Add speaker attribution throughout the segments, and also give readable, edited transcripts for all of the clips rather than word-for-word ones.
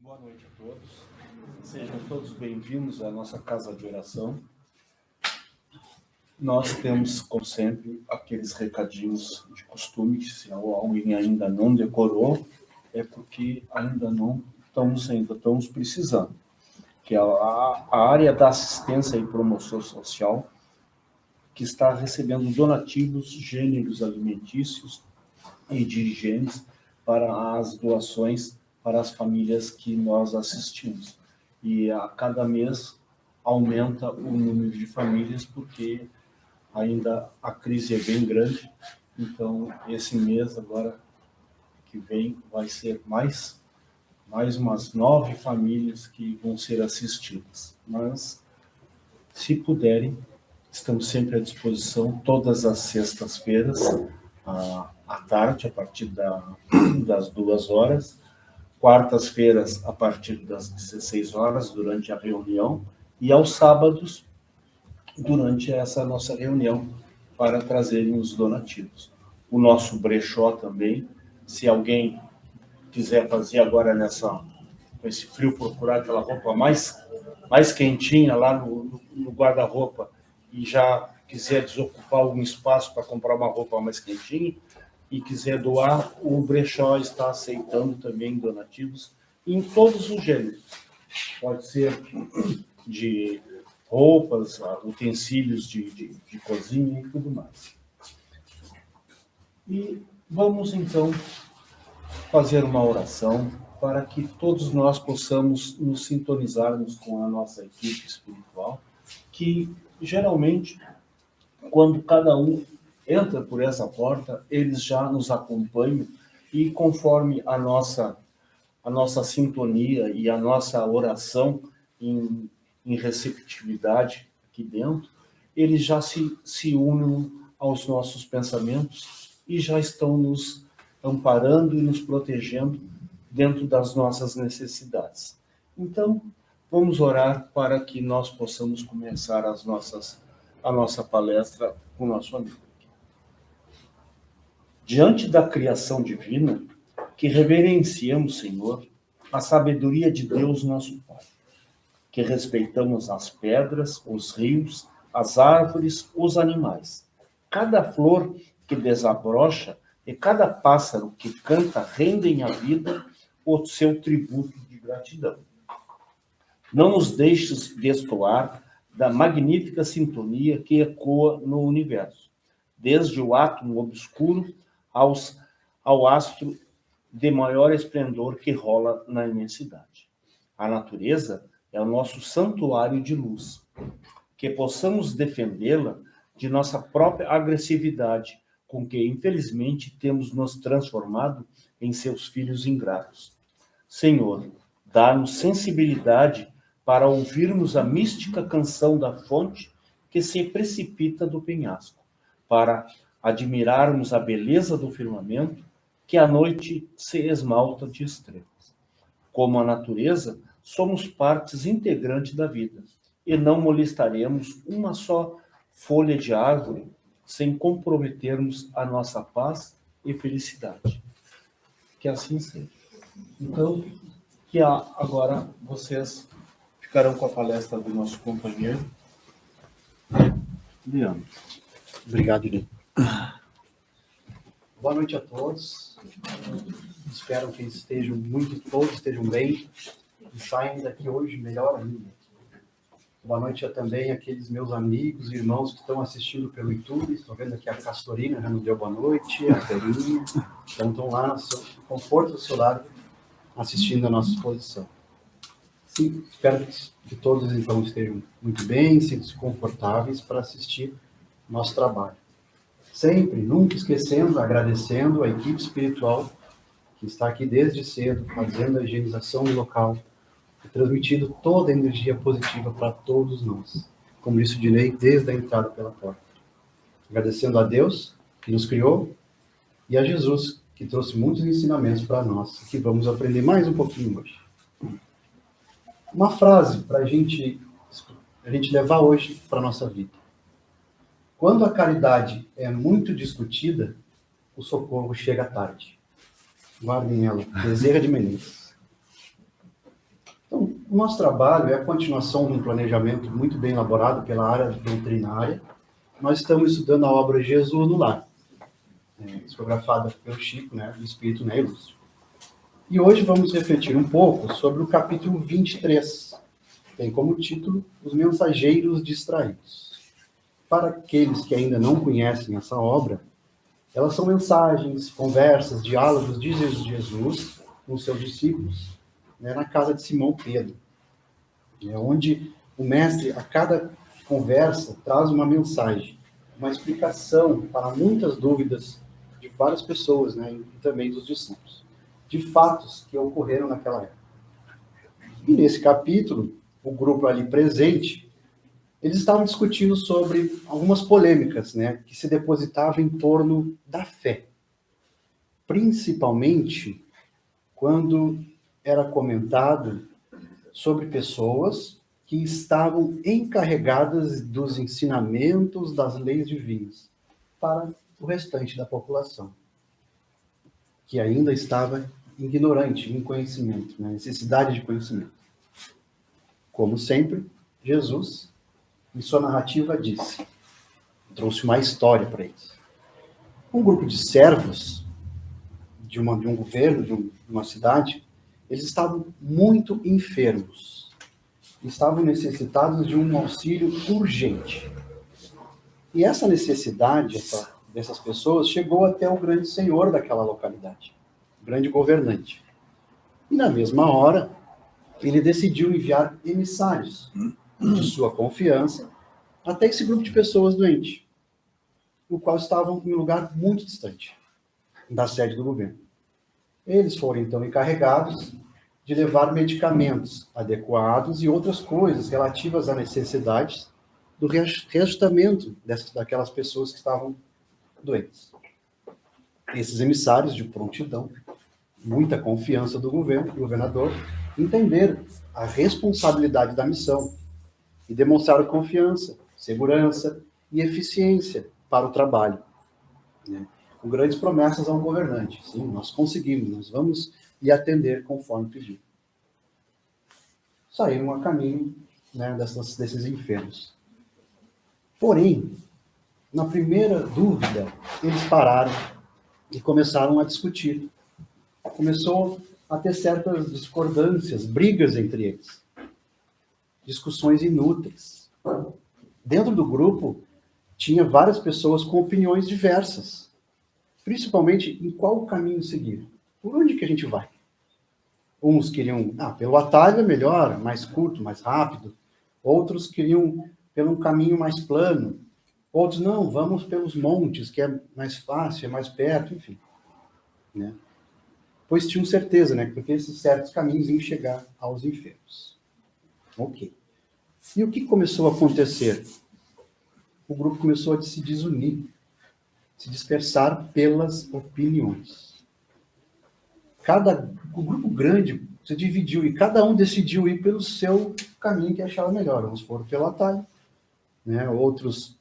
Speaker 1: Boa noite a todos. Sejam todos bem-vindos à nossa casa de oração. Nós temos, como sempre, aqueles recadinhos de costume, que se alguém ainda não decorou, é porque ainda não estamos precisando. Que é a área da assistência e promoção social, que está recebendo donativos, gêneros alimentícios e de higiene para as doações para as famílias que nós assistimos. E a cada mês aumenta o número de famílias, porque ainda a crise é bem grande. Então, esse mês agora que vem vai ser mais umas 9 famílias que vão ser assistidas. Mas, se puderem, estamos sempre à disposição todas as sextas-feiras, à tarde, a partir das 2 horas, quartas-feiras, a partir das 16 horas, durante a reunião, e aos sábados, durante essa nossa reunião, para trazerem os donativos. O nosso brechó também, se alguém quiser fazer agora com esse frio, procurar aquela roupa mais quentinha lá no guarda-roupa e já quiser desocupar algum espaço para comprar uma roupa mais quentinha, e quiser doar, o brechó está aceitando também donativos em todos os gêneros. Pode ser de roupas, utensílios de cozinha e tudo mais. E vamos, então, fazer uma oração para que todos nós possamos nos sintonizarmos com a nossa equipe espiritual, que, geralmente, quando cada um entra por essa porta, eles já nos acompanham e, conforme a nossa sintonia e a nossa oração em receptividade aqui dentro, eles já se unem aos nossos pensamentos e já estão nos amparando e nos protegendo dentro das nossas necessidades. Então, vamos orar para que nós possamos começar a nossa palestra com o nosso amigo. Diante da criação divina, que reverenciamos, Senhor, a sabedoria de Deus, nosso Pai, que respeitamos as pedras, os rios, as árvores, os animais, cada flor que desabrocha e cada pássaro que canta rendem à vida o seu tributo de gratidão. Não nos deixes destoar da magnífica sintonia que ecoa no universo, desde o átomo obscuro ao astro de maior esplendor que rola na imensidade. A natureza é o nosso santuário de luz, que possamos defendê-la de nossa própria agressividade, com que, infelizmente, temos nos transformado em seus filhos ingratos. Senhor, dá-nos sensibilidade para ouvirmos a mística canção da fonte que se precipita do penhasco, para admirarmos a beleza do firmamento que à noite se esmalta de estrelas. Como a natureza, somos partes integrantes da vida e não molestaremos uma só folha de árvore sem comprometermos a nossa paz e felicidade. Que assim seja. Então, agora vocês ficarão com a palestra do nosso companheiro, Leandro.
Speaker 2: Obrigado, Lê. Boa noite a todos. Espero que todos estejam bem e saiam daqui hoje melhor ainda. Boa noite também àqueles meus amigos e irmãos que estão assistindo pelo YouTube. Estou vendo aqui a Castorina, já nos deu boa noite, a Verinha. Então estão lá no conforto do seu lar assistindo a nossa exposição. Sim, espero que todos então estejam muito bem, sintam-se confortáveis para assistir nosso trabalho. Sempre, nunca esquecendo, agradecendo a equipe espiritual que está aqui desde cedo, fazendo a higienização do local e transmitindo toda a energia positiva para todos nós. Como disse o Dinei, desde a entrada pela porta. Agradecendo a Deus, que nos criou, e a Jesus, que trouxe muitos ensinamentos para nós, que vamos aprender mais um pouquinho hoje. Uma frase para a gente levar hoje para a nossa vida. Quando a caridade é muito discutida, o socorro chega tarde. Guardem ela. Bezerra de Menezes. O nosso trabalho é a continuação de um planejamento muito bem elaborado pela área doutrinária. Nós estamos estudando a obra Jesus no Lar, psicografada pelo Chico, do Espírito Lúcio. E hoje vamos refletir um pouco sobre o capítulo 23. Tem como título Os Mensageiros Distraídos. Para aqueles que ainda não conhecem essa obra, elas são mensagens, conversas, diálogos de Jesus com seus discípulos, na casa de Simão Pedro, onde o mestre, a cada conversa, traz uma mensagem, uma explicação para muitas dúvidas de várias pessoas, e também dos discípulos, de fatos que ocorreram naquela época. E nesse capítulo, o grupo ali presente, eles estavam discutindo sobre algumas polêmicas, que se depositavam em torno da fé. Principalmente quando era comentado sobre pessoas que estavam encarregadas dos ensinamentos das leis divinas para o restante da população, que ainda estava ignorante, em conhecimento, necessidade de conhecimento. Como sempre, Jesus, em sua narrativa, trouxe uma história para eles. Um grupo de servos de um governo, de uma cidade, eles estavam muito enfermos. Estavam necessitados de um auxílio urgente. E essa necessidade dessas pessoas chegou até o grande senhor daquela localidade, o grande governante. E na mesma hora, ele decidiu enviar emissários de sua confiança até esse grupo de pessoas doentes, o qual estavam em um lugar muito distante da sede do governo. Eles foram, então, encarregados de levar medicamentos adequados e outras coisas relativas a necessidades do reajustamento daquelas pessoas que estavam doentes. Esses emissários de prontidão, muita confiança do governador, entenderam a responsabilidade da missão e demonstraram confiança, segurança e eficiência para o trabalho, com grandes promessas ao governante. Sim, nós conseguimos, nós vamos lhe atender conforme pedido. Saíram a caminho desses enfermos. Porém, na primeira dúvida, eles pararam e começaram a discutir. Começou a ter certas discordâncias, brigas entre eles. Discussões inúteis. Dentro do grupo, tinha várias pessoas com opiniões diversas. Principalmente em qual caminho seguir. Por onde que a gente vai? Uns queriam, pelo atalho é melhor, mais curto, mais rápido. Outros queriam pelo caminho mais plano. Outros, não, vamos pelos montes, que é mais fácil, é mais perto, enfim. Pois tinham certeza, porque esses certos caminhos iam chegar aos enfermos. Ok. E o que começou a acontecer? O grupo começou a se desunir, se dispersar pelas opiniões. O grupo grande se dividiu e cada um decidiu ir pelo seu caminho que achava melhor. Uns foram pelo atalho, outros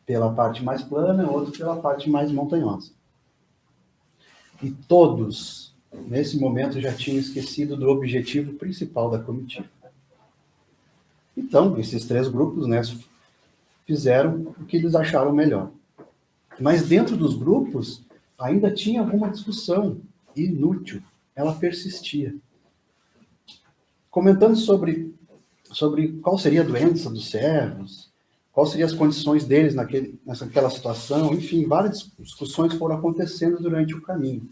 Speaker 2: pela parte mais plana, outros pela parte mais montanhosa. E todos, nesse momento, já tinham esquecido do objetivo principal da comitiva. Então, esses três grupos fizeram o que eles acharam melhor. Mas dentro dos grupos, ainda tinha alguma discussão inútil. Ela persistia. Comentando sobre qual seria a doença dos servos, quais seriam as condições deles naquela situação, enfim, várias discussões foram acontecendo durante o caminho.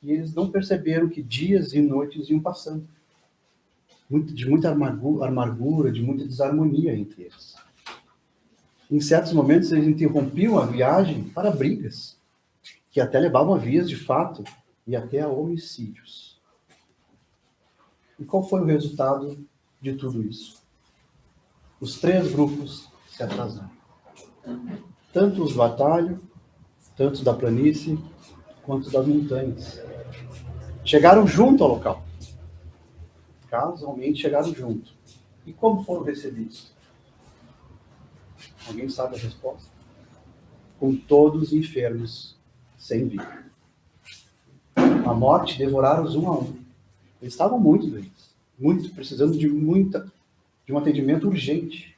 Speaker 2: E eles não perceberam que dias e noites iam passando. De muita amargura, de muita desarmonia entre eles. Em certos momentos, eles interrompiam a viagem para brigas, que até levavam a vias de fato e até a homicídios. E qual foi o resultado de tudo isso? Os três grupos se atrasaram. Tanto os do atalho, tanto da planície, quanto das montanhas. Chegaram junto ao local. Casualmente chegaram junto. E como foram recebidos? Alguém sabe a resposta? Com todos enfermos, sem vida. A morte devoraram-os um a um. Eles estavam muito doentes. muito precisando de um atendimento urgente.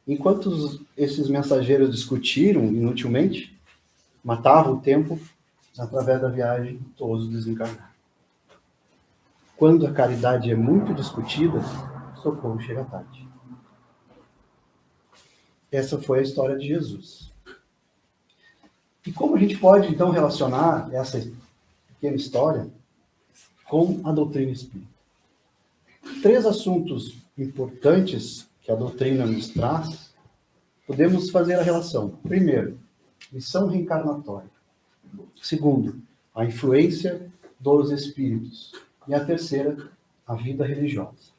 Speaker 2: Enquanto esses mensageiros discutiram inutilmente, matavam o tempo, através da viagem, todos desencarnaram. Quando a caridade é muito discutida, socorro chega tarde. Essa foi a história de Jesus. E como a gente pode, então, relacionar essa pequena história com a doutrina espírita? 3 assuntos importantes que a doutrina nos traz, podemos fazer a relação. Primeiro, missão reencarnatória. Segundo, a influência dos espíritos. E a terceira, a vida religiosa.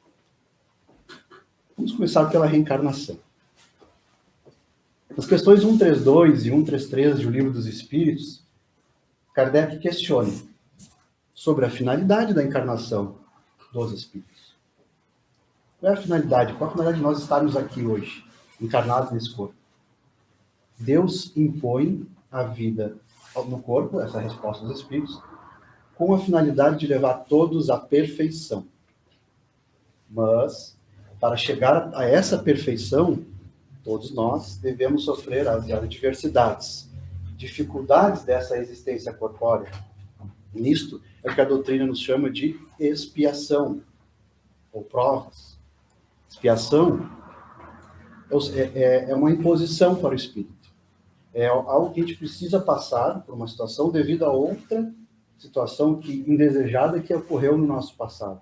Speaker 2: Vamos começar pela reencarnação. Nas questões 132 e 133 do Livro dos Espíritos, Kardec questiona sobre a finalidade da encarnação dos espíritos. Qual é a finalidade? Qual a finalidade de nós estarmos aqui hoje, encarnados nesse corpo? Deus impõe a vida no corpo, essa é a resposta dos espíritos, com a finalidade de levar todos à perfeição. Mas, para chegar a essa perfeição, todos nós devemos sofrer as adversidades, dificuldades dessa existência corpórea. Nisto é o que a doutrina nos chama de expiação, ou provas. Expiação é uma imposição para o espírito. É algo que a gente precisa passar por uma situação devido a outra situação indesejada que ocorreu no nosso passado.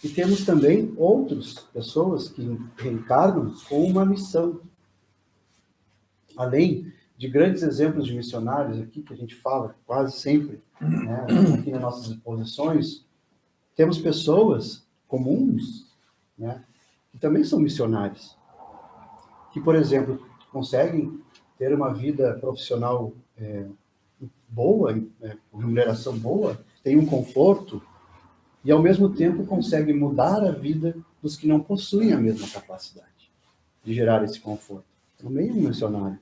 Speaker 2: E temos também outras pessoas que reencarnam com uma missão. Além de grandes exemplos de missionários aqui, que a gente fala quase sempre, né, aqui nas nossas exposições, temos pessoas comuns, né, que também são missionários. Que, por exemplo, conseguem ter uma vida profissional boa, com remuneração boa, têm um conforto, e ao mesmo tempo consegue mudar a vida dos que não possuem a mesma capacidade de gerar esse conforto. Também é um missionário,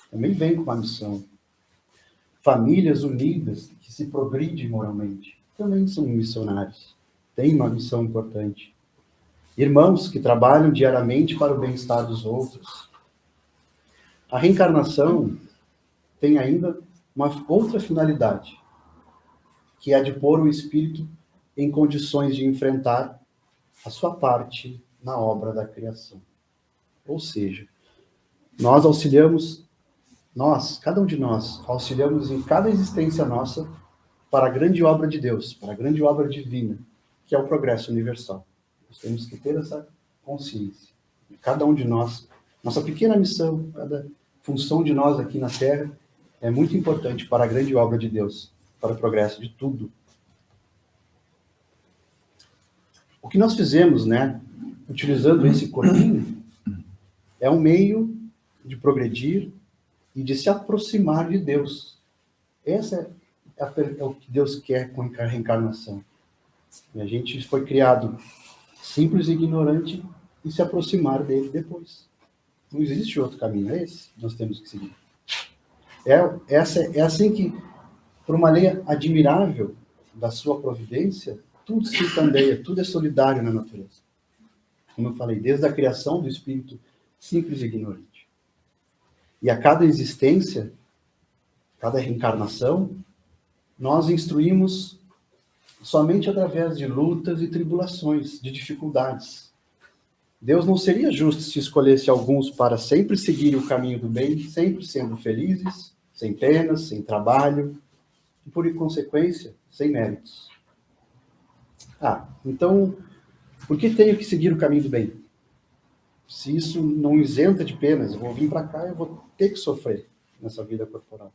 Speaker 2: também vem com uma missão. Famílias unidas, que se progridem moralmente, também são missionários, têm uma missão importante. Irmãos que trabalham diariamente para o bem-estar dos outros. A reencarnação tem ainda uma outra finalidade, que é a de pôr o espírito em condições de enfrentar a sua parte na obra da criação. Ou seja, cada um de nós, auxiliamos em cada existência nossa para a grande obra de Deus, para a grande obra divina, que é o progresso universal. Nós temos que ter essa consciência. Cada um de nós, nossa pequena missão, cada função de nós aqui na Terra é muito importante para a grande obra de Deus, para o progresso de tudo. O que nós fizemos, né, utilizando esse corpinho, é um meio de progredir e de se aproximar de Deus. Essa é o que Deus quer com a reencarnação. E a gente foi criado simples e ignorante e se aproximar dele depois. Não existe outro caminho, é esse que nós temos que seguir. É assim que, por uma lei admirável da sua providência, tudo se encandeia, tudo é solidário na natureza. Como eu falei, desde a criação do espírito simples e ignorante. E a cada existência, cada reencarnação, nós instruímos somente através de lutas e tribulações, de dificuldades. Deus não seria justo se escolhesse alguns para sempre seguir o caminho do bem, sempre sendo felizes, sem penas, sem trabalho, e por consequência, sem méritos. Então, por que tenho que seguir o caminho do bem? Se isso não isenta de penas, eu vou vir para cá e eu vou ter que sofrer nessa vida corporal.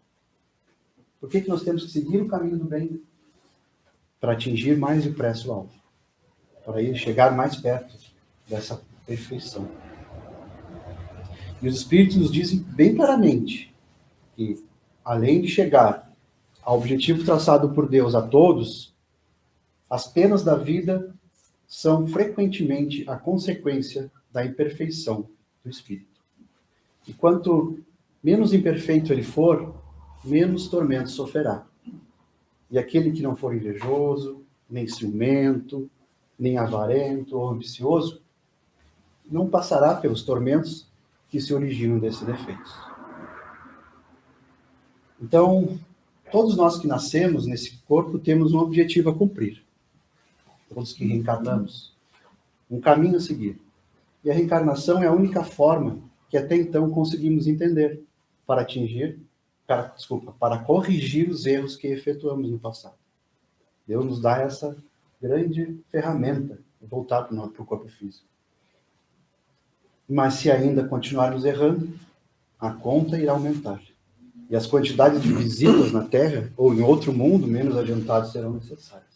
Speaker 2: Por que nós temos que seguir o caminho do bem? Para atingir mais depressa o alvo. Para ir chegar mais perto dessa perfeição. E os Espíritos nos dizem bem claramente que, além de chegar ao objetivo traçado por Deus a todos, as penas da vida são frequentemente a consequência da imperfeição do espírito. E quanto menos imperfeito ele for, menos tormento sofrerá. E aquele que não for invejoso, nem ciumento, nem avarento ou ambicioso, não passará pelos tormentos que se originam desses defeitos. Então, todos nós que nascemos nesse corpo temos um objetivo a cumprir. Todos que reencarnamos, um caminho a seguir. E a reencarnação é a única forma que até então conseguimos entender para corrigir os erros que efetuamos no passado. Deus nos dá essa grande ferramenta de voltar para o corpo físico. Mas se ainda continuarmos errando, a conta irá aumentar. E as quantidades de visitas na Terra, ou em outro mundo, menos adiantadas, serão necessárias.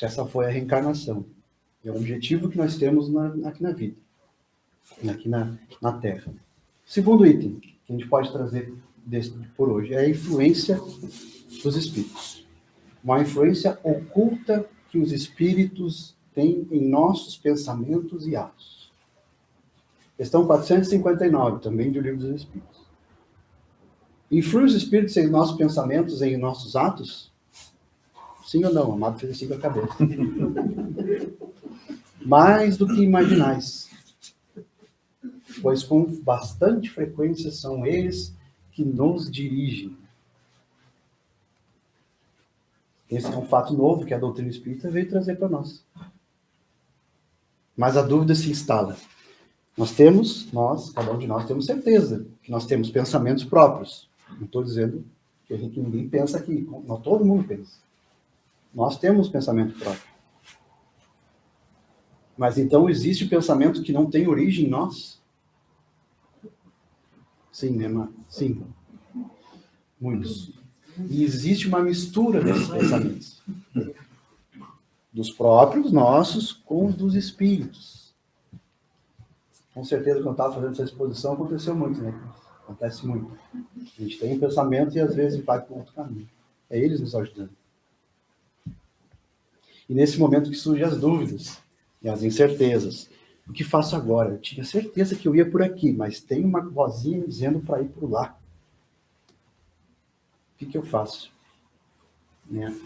Speaker 2: Essa foi a reencarnação. É o objetivo que nós temos aqui na vida, aqui na Terra. Segundo item que a gente pode trazer por hoje é a influência dos espíritos. Uma influência oculta que os espíritos têm em nossos pensamentos e atos. Questão 459, também do Livro dos Espíritos. Influi os espíritos em nossos pensamentos, em nossos atos? Sim ou não? Amado fez assim com a cabeça. Mais do que imaginais. Pois com bastante frequência são eles que nos dirigem. Esse é um fato novo que a doutrina espírita veio trazer para nós. Mas a dúvida se instala. Cada um de nós temos certeza que nós temos pensamentos próprios. Não estou dizendo que ninguém pensa aqui, todo mundo pensa. Nós temos pensamento próprio. Mas então existe pensamento que não tem origem em nós? Sim, né, Mar? Sim. Muitos. E existe uma mistura desses pensamentos. Dos próprios nossos com os dos espíritos. Com certeza, quando eu estava fazendo essa exposição, aconteceu muito, né? Acontece muito. A gente tem um pensamento e às vezes vai para outro caminho. É eles nos ajudando. E nesse momento que surgem as dúvidas e as incertezas. O que faço agora? Eu tinha certeza que eu ia por aqui, mas tem uma vozinha me dizendo para ir por lá. O que eu faço?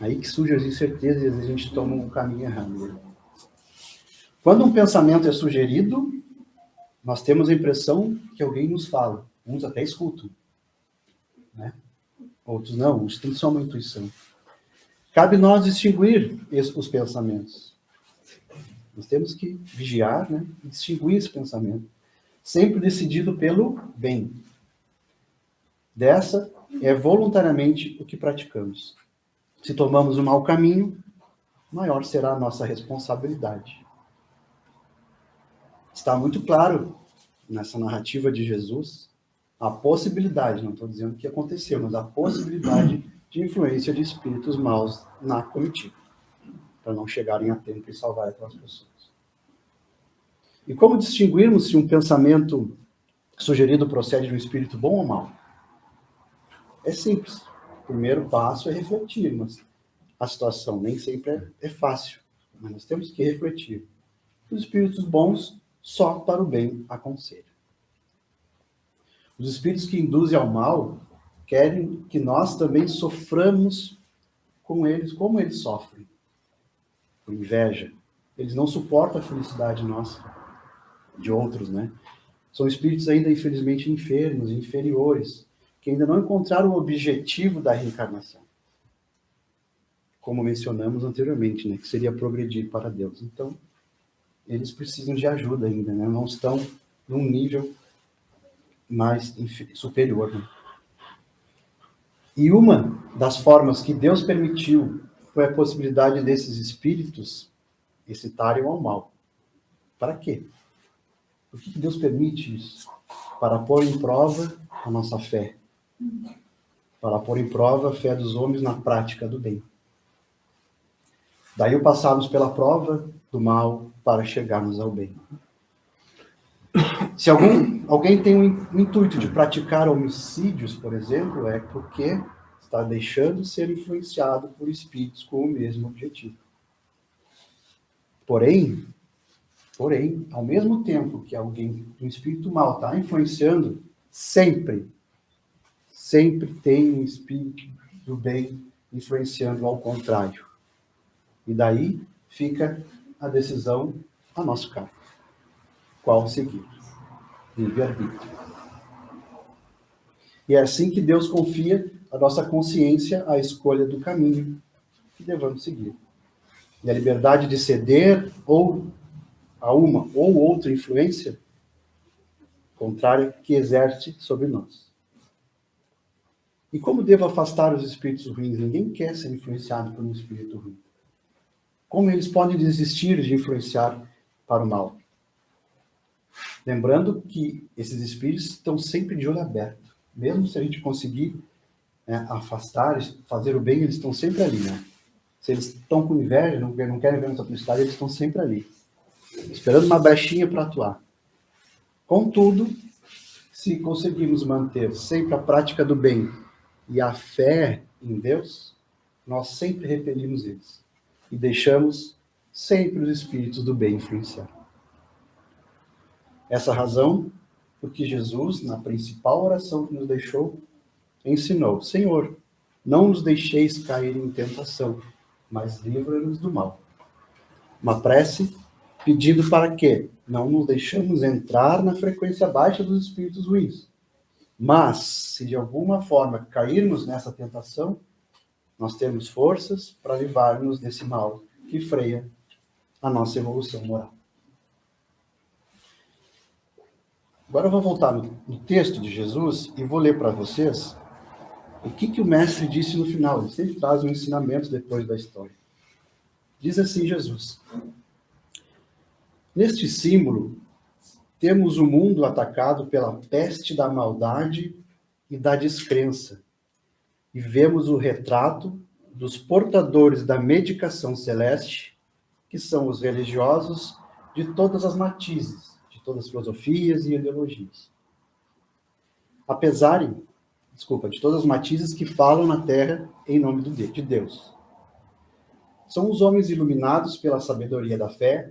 Speaker 2: Aí que surgem as incertezas e às vezes a gente toma um caminho errado. Quando um pensamento é sugerido, nós temos a impressão que alguém nos fala. Uns até escutam. Né? Outros não, uns têm só uma intuição. Cabe nós distinguir os pensamentos. Nós temos que vigiar, né? E distinguir esse pensamento. Sempre decidido pelo bem. Dessa é voluntariamente o que praticamos. Se tomamos o mau caminho, maior será a nossa responsabilidade. Está muito claro nessa narrativa de Jesus a possibilidade, não estou dizendo que aconteceu, mas a possibilidade de influência de espíritos maus na comitiva, para não chegarem a tempo e salvar aquelas pessoas. E como distinguirmos se um pensamento sugerido procede de um espírito bom ou mau? É simples. O primeiro passo é refletir, mas a situação nem sempre é fácil. Mas nós temos que refletir. Os espíritos bons só para o bem aconselham. Os espíritos que induzem ao mal querem que nós também soframos com eles, como eles sofrem. Com inveja. Eles não suportam a felicidade nossa, de outros, né? São espíritos ainda, infelizmente, enfermos, inferiores, que ainda não encontraram o objetivo da reencarnação. Como mencionamos anteriormente, né? Que seria progredir para Deus. Então, eles precisam de ajuda ainda, né? Não estão num nível mais superior. Né? E uma das formas que Deus permitiu foi a possibilidade desses espíritos excitarem ao mal. Para quê? Por que Deus permite isso? Para pôr em prova a nossa fé. Para pôr em prova a fé dos homens na prática do bem. Daí o passarmos pela prova do mal para chegarmos ao bem. Se alguém tem um intuito de praticar homicídios, por exemplo, é porque está deixando de ser influenciado por espíritos com o mesmo objetivo. Porém, ao mesmo tempo que um espírito mau está influenciando, sempre tem um espírito do bem influenciando ao contrário. E daí fica a decisão a nosso cargo. Qual seguir? Livre-arbítrio. E é assim que Deus confia a nossa consciência a escolha do caminho que devemos seguir. E a liberdade de ceder ou a uma ou outra influência contrária que exerce sobre nós. E como devo afastar os espíritos ruins? Ninguém quer ser influenciado por um espírito ruim. Como eles podem desistir de influenciar para o mal? Lembrando que esses espíritos estão sempre de olho aberto. Mesmo se a gente conseguir afastar, fazer o bem, eles estão sempre ali, né? Se eles estão com inveja, não querem ver nossa felicidade, eles estão sempre ali, esperando uma brechinha para atuar. Contudo, se conseguirmos manter sempre a prática do bem e a fé em Deus, nós sempre repelimos eles e deixamos sempre os espíritos do bem influenciar. Essa razão, porque Jesus, na principal oração que nos deixou, ensinou: Senhor, não nos deixeis cair em tentação, mas livra-nos do mal. Uma prece pedindo para que não nos deixamos entrar na frequência baixa dos espíritos ruins. Mas, se de alguma forma cairmos nessa tentação, nós temos forças para livrar-nos desse mal que freia a nossa evolução moral. Agora eu vou voltar no texto de Jesus e vou ler para vocês o que o mestre disse no final. Ele sempre traz um ensinamento depois da história. Diz assim Jesus: neste símbolo, temos o mundo atacado pela peste da maldade e da descrença. E vemos o retrato dos portadores da medicação celeste, que são os religiosos de todas as matizes, de todas as filosofias e ideologias. De todas as matizes que falam na terra em nome de Deus. São os homens iluminados pela sabedoria da fé.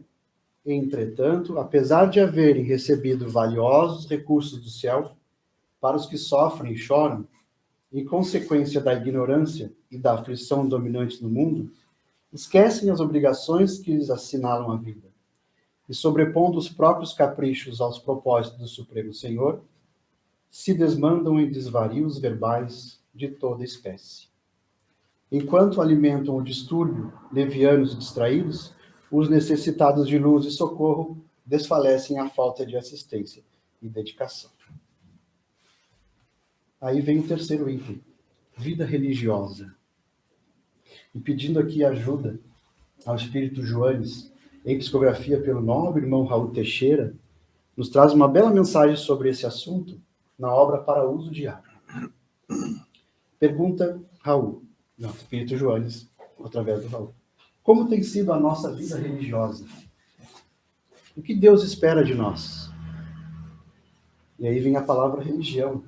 Speaker 2: Entretanto, apesar de haverem recebido valiosos recursos do céu, para os que sofrem e choram, em consequência da ignorância e da aflição dominante no mundo, esquecem as obrigações que lhes assinalam a vida, e sobrepondo os próprios caprichos aos propósitos do Supremo Senhor, se desmandam em desvarios verbais de toda espécie. Enquanto alimentam o distúrbio, levianos e distraídos, os necessitados de luz e socorro desfalecem à falta de assistência e dedicação. Aí vem o terceiro item, vida religiosa. E pedindo aqui ajuda ao Espírito Joanes, em psicografia pelo nobre irmão Raul Teixeira, nos traz uma bela mensagem sobre esse assunto na obra Para Uso Diário. Pergunta Espírito Joanes, através do Raul: como tem sido a nossa vida religiosa? O que Deus espera de nós? E aí vem a palavra religião.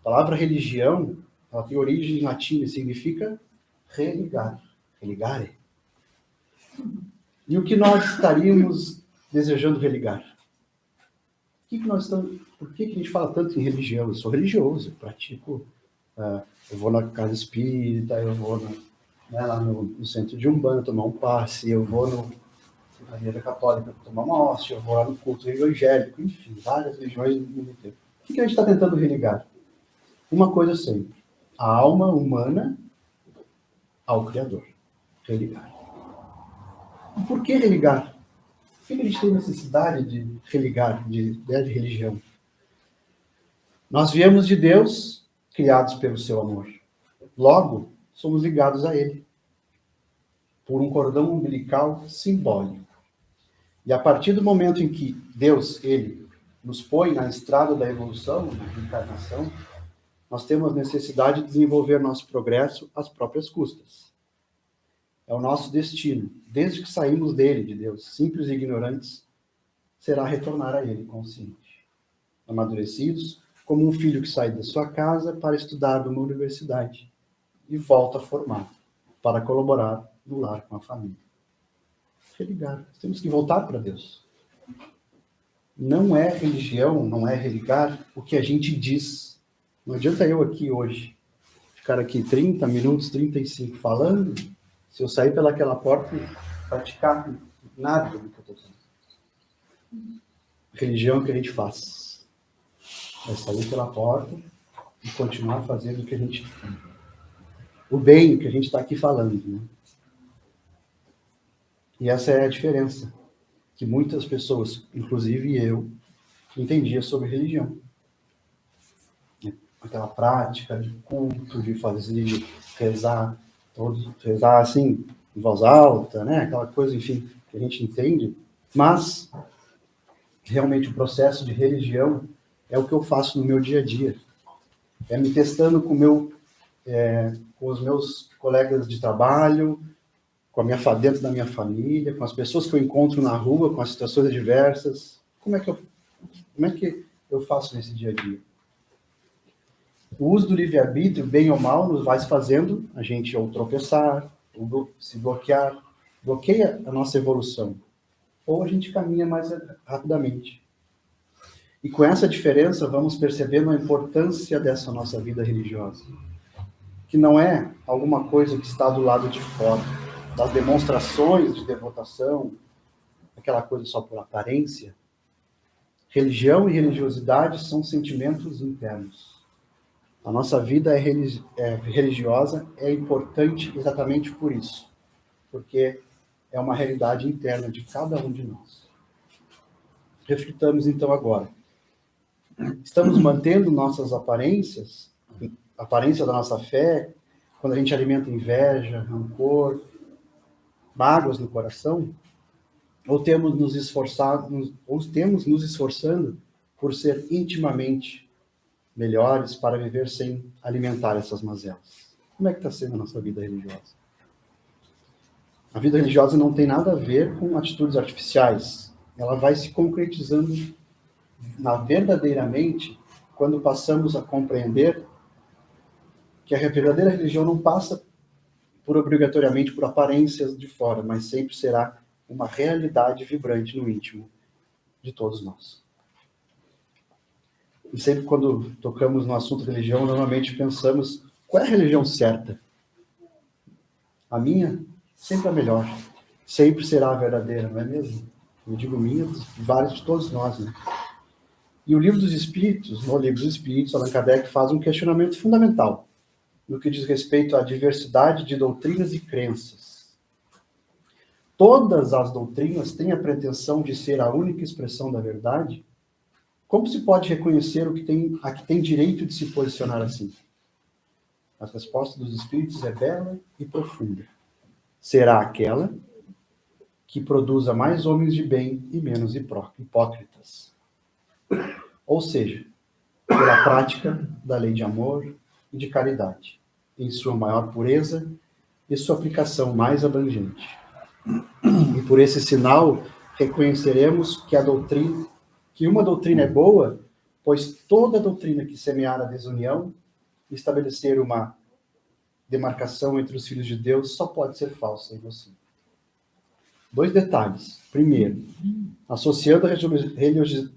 Speaker 2: A palavra religião, ela tem origem latina e significa religar. Religare. E o que nós estaríamos desejando religar? Por que a gente fala tanto em religião? Eu sou religioso, eu pratico, eu vou na casa espírita, eu vou lá no centro de Umbanda tomar um passe, eu vou na igreja católica tomar uma hóstia, eu vou lá no culto evangélico, enfim, várias religiões no mundo inteiro. O que a gente está tentando religar? Uma coisa sempre: a alma humana ao Criador. Religar. E por que religar? Por que a gente tem necessidade de religar, de religião? Nós viemos de Deus, criados pelo seu amor. Logo, somos ligados a Ele por um cordão umbilical simbólico. E a partir do momento em que Deus, Ele, nos põe na estrada da evolução, na reencarnação, nós temos necessidade de desenvolver nosso progresso às próprias custas. É o nosso destino. Desde que saímos dele, de Deus, simples e ignorantes, será retornar a Ele consciente. Amadurecidos, como um filho que sai da sua casa para estudar numa universidade e volta formado para colaborar no lar com a família. Religar. Temos que voltar para Deus. Não é religião, não é religar o que a gente diz. Não adianta eu aqui hoje ficar aqui 30 minutos, 35 falando, se eu sair pelaquela porta e praticar nada do que eu estou fazendo. Religião é o que a gente faz. É sair pela porta e continuar fazendo o que a gente... O bem que a gente está aqui falando, né? E essa é a diferença que muitas pessoas, inclusive eu, entendia sobre religião. Aquela prática de culto, de fazer, rezar assim, em voz alta, né? Aquela coisa, enfim, que a gente entende. Mas, realmente, o processo de religião é o que eu faço no meu dia a dia. É me testando com os meus colegas de trabalho, dentro da minha família, com as pessoas que eu encontro na rua, com as situações diversas. Como é que eu faço nesse dia a dia? O uso do livre-arbítrio, bem ou mal, nos vai fazendo a gente ou tropeçar, ou se bloquear, bloqueia a nossa evolução, ou a gente caminha mais rapidamente. E com essa diferença, vamos percebendo a importância dessa nossa vida religiosa, que não é alguma coisa que está do lado de fora, das demonstrações de devotação, aquela coisa só por aparência. Religião e religiosidade são sentimentos internos. A nossa vida religiosa é importante exatamente por isso, porque é uma realidade interna de cada um de nós. Reflitamos então agora. Estamos mantendo nossas aparências, a aparência da nossa fé, quando a gente alimenta inveja, rancor, mágoas no coração, ou temos nos esforçando por ser intimamente melhores para viver sem alimentar essas mazelas? Como é que está sendo a nossa vida religiosa? A vida religiosa não tem nada a ver com atitudes artificiais. Ela vai se concretizando verdadeiramente quando passamos a compreender que a verdadeira religião não passa obrigatoriamente por aparências de fora, mas sempre será uma realidade vibrante no íntimo de todos nós. E sempre quando tocamos no assunto religião, normalmente pensamos, qual é a religião certa? A minha sempre é a melhor, sempre será a verdadeira, não é mesmo? Eu digo minha, vários de todos nós, né? E no Livro dos Espíritos, Allan Kardec faz um questionamento fundamental no que diz respeito à diversidade de doutrinas e crenças. Todas as doutrinas têm a pretensão de ser a única expressão da verdade? Como se pode reconhecer a que tem direito de se posicionar assim? A resposta dos Espíritos é bela e profunda. Será aquela que produza mais homens de bem e menos hipócritas. Ou seja, pela prática da lei de amor e de caridade, em sua maior pureza e sua aplicação mais abrangente. E por esse sinal, reconheceremos que uma doutrina é boa, pois toda doutrina que semear a desunião e estabelecer uma demarcação entre os filhos de Deus só pode ser falsa e nociva. 2 detalhes. Primeiro, associando a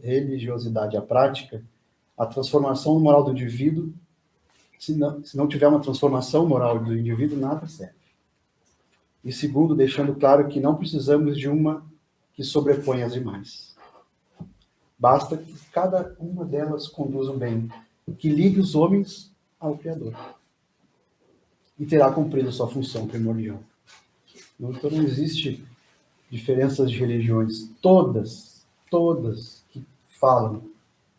Speaker 2: religiosidade à prática, a transformação moral do indivíduo, se não tiver uma transformação moral do indivíduo, nada serve. E segundo, deixando claro que não precisamos de uma que sobreponha as demais. Basta que cada uma delas conduza um bem, que ligue os homens ao Criador. E terá cumprido sua função primordial. Então não existe diferenças de religiões. Todas que falam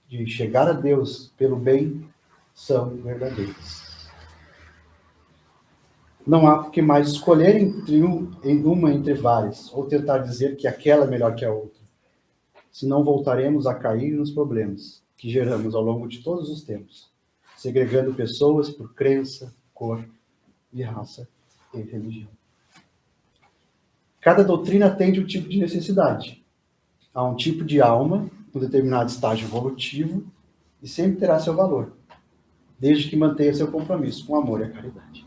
Speaker 2: de chegar a Deus pelo bem são verdadeiras. Não há por que mais escolher entre várias, ou tentar dizer que aquela é melhor que a outra. Senão voltaremos a cair nos problemas que geramos ao longo de todos os tempos, segregando pessoas por crença, cor e raça e religião. Cada doutrina atende um tipo de necessidade. Há um tipo de alma, um determinado estágio evolutivo, e sempre terá seu valor, desde que mantenha seu compromisso com o amor e a caridade.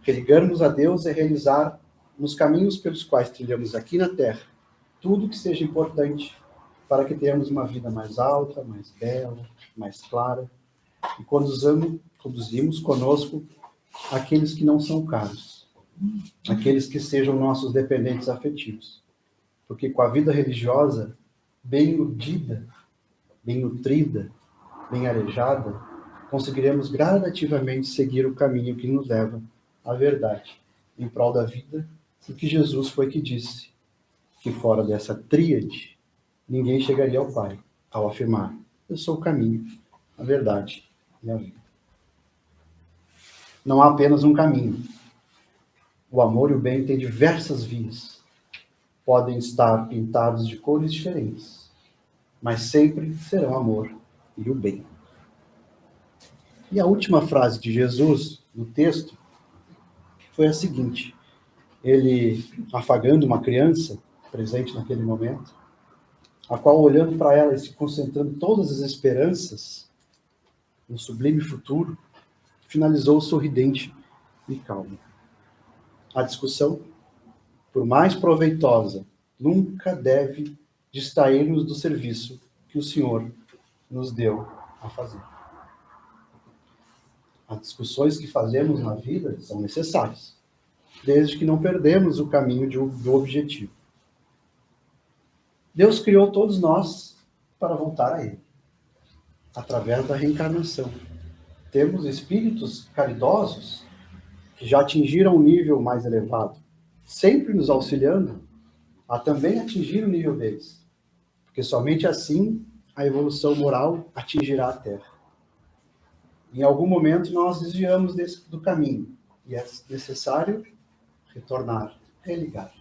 Speaker 2: Religarmos a Deus é realizar, nos caminhos pelos quais trilhamos aqui na Terra, tudo que seja importante para que tenhamos uma vida mais alta, mais bela, mais clara, e conduzimos conosco aqueles que não são caros, aqueles que sejam nossos dependentes afetivos. Porque com a vida religiosa bem iludida, bem nutrida, bem arejada, conseguiremos gradativamente seguir o caminho que nos leva à verdade, em prol da vida, porque Jesus foi que disse que fora dessa tríade, ninguém chegaria ao Pai, ao afirmar: eu sou o caminho, a verdade e a vida. Não há apenas um caminho. O amor e o bem têm diversas vias. Podem estar pintados de cores diferentes, mas sempre serão amor e o bem. E a última frase de Jesus no texto foi a seguinte: ele afagando uma criança presente naquele momento, a qual, olhando para ela e se concentrando todas as esperanças no sublime futuro, finalizou sorridente e calmo. A discussão, por mais proveitosa, nunca deve distrair-nos do serviço que o Senhor nos deu a fazer. As discussões que fazemos na vida são necessárias, desde que não perdemos o caminho do objetivo. Deus criou todos nós para voltar a Ele, através da reencarnação. Temos espíritos caridosos que já atingiram um nível mais elevado, sempre nos auxiliando a também atingir o nível deles, porque somente assim a evolução moral atingirá a Terra. Em algum momento nós desviamos do caminho e é necessário retornar, religar.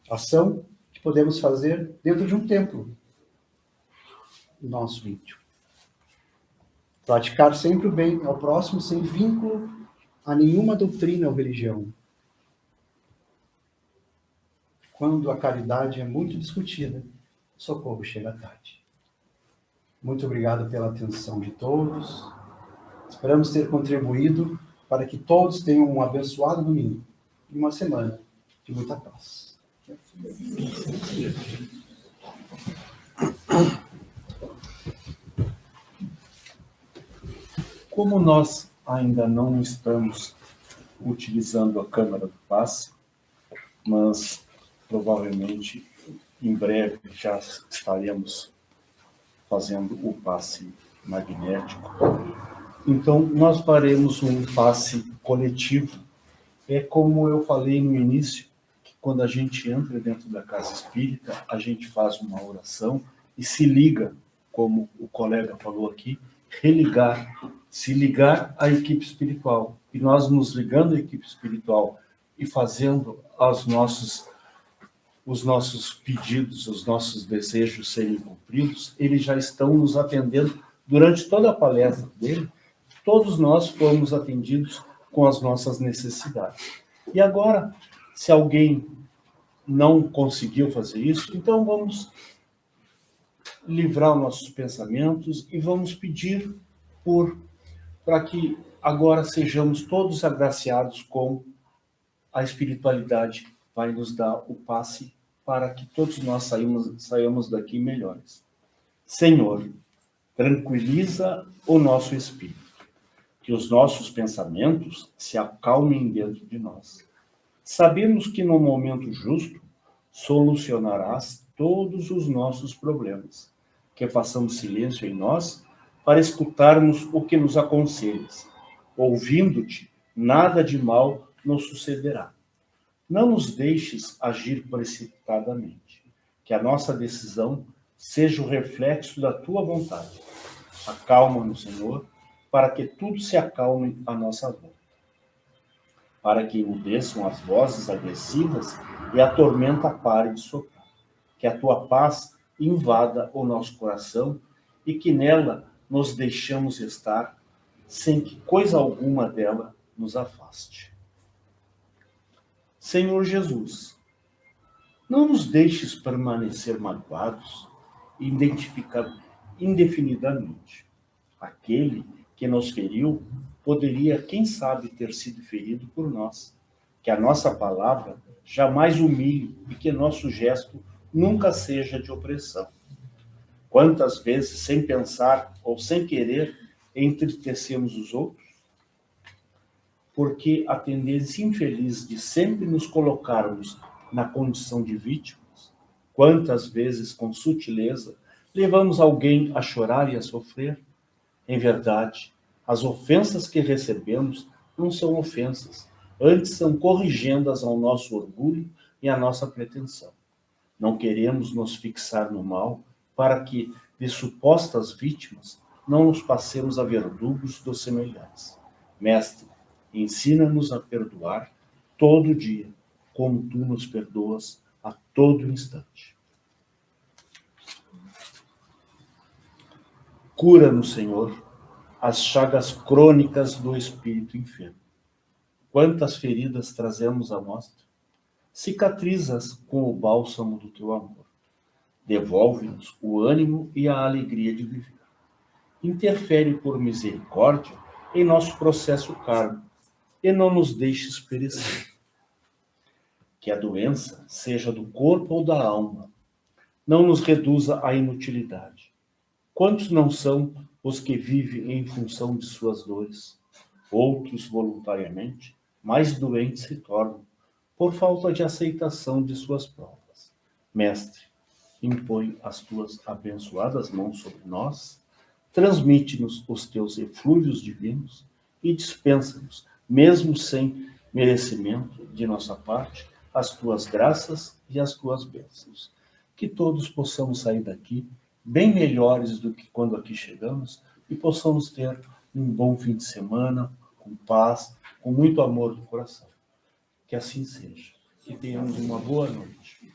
Speaker 2: Ação que podemos fazer dentro de um templo, nosso íntimo. Praticar sempre o bem ao próximo sem vínculo a nenhuma doutrina ou religião. Quando a caridade é muito discutida, o socorro chega tarde. Muito obrigado pela atenção de todos. Esperamos ter contribuído para que todos tenham um abençoado domingo e uma semana de muita paz.
Speaker 1: Como nós ainda não estamos utilizando a câmara do passe, mas provavelmente em breve já estaremos fazendo o passe magnético. Então, nós faremos um passe coletivo. É como eu falei no início, que quando a gente entra dentro da casa espírita, a gente faz uma oração e se liga, como o colega falou aqui, religar, se ligar à equipe espiritual. E nós nos ligando à equipe espiritual e fazendo os nossos pedidos, os nossos desejos serem cumpridos, eles já estão nos atendendo durante toda a palestra dele. Todos nós fomos atendidos com as nossas necessidades. E agora, se alguém não conseguiu fazer isso, então vamos livrar os nossos pensamentos e vamos pedir para que agora sejamos todos agraciados com a espiritualidade, vai nos dar o passe para que todos nós saiamos daqui melhores. Senhor, tranquiliza o nosso espírito, que os nossos pensamentos se acalmem dentro de nós. Sabemos que no momento justo solucionarás todos os nossos problemas, que façamos silêncio em nós para escutarmos o que nos aconselhas. Ouvindo-te, nada de mal nos sucederá. Não nos deixes agir precipitadamente, que a nossa decisão seja o reflexo da tua vontade. Acalma-nos, Senhor, para que tudo se acalme à nossa volta. Para que emudeçam as vozes agressivas e a tormenta pare de soprar. Que a tua paz invada o nosso coração e que nela nos deixamos estar, sem que coisa alguma dela nos afaste. Senhor Jesus, não nos deixes permanecer magoados indefinidamente. Aquele que nos feriu poderia, quem sabe, ter sido ferido por nós. Que a nossa palavra jamais humilhe e que nosso gesto nunca seja de opressão. Quantas vezes, sem pensar ou sem querer, entristecemos os outros? porque a tendência infeliz de sempre nos colocarmos na condição de vítimas, quantas vezes com sutileza levamos alguém a chorar e a sofrer? Em verdade, as ofensas que recebemos não são ofensas, antes são corrigendas ao nosso orgulho e à nossa pretensão. Não queremos nos fixar no mal para que, de supostas vítimas, não nos passemos a verdugos dos semelhantes. Mestre, ensina-nos a perdoar todo dia, como tu nos perdoas a todo instante. Cura-nos, Senhor, as chagas crônicas do espírito enfermo. Quantas feridas trazemos à mostra? Cicatriza-as com o bálsamo do teu amor. Devolve-nos o ânimo e a alegria de viver. Interfere por misericórdia em nosso processo kármico e não nos deixes perecer. Que a doença seja do corpo ou da alma, não nos reduza à inutilidade. Quantos não são os que vivem em função de suas dores? Outros, voluntariamente, mais doentes se tornam, por falta de aceitação de suas provas. Mestre, impõe as tuas abençoadas mãos sobre nós, transmite-nos os teus eflúvios divinos e dispensa-nos, mesmo sem merecimento de nossa parte, as tuas graças e as tuas bênçãos. Que todos possamos sair daqui bem melhores do que quando aqui chegamos e possamos ter um bom fim de semana, com paz, com muito amor no coração. Que assim seja. Que tenhamos uma boa noite.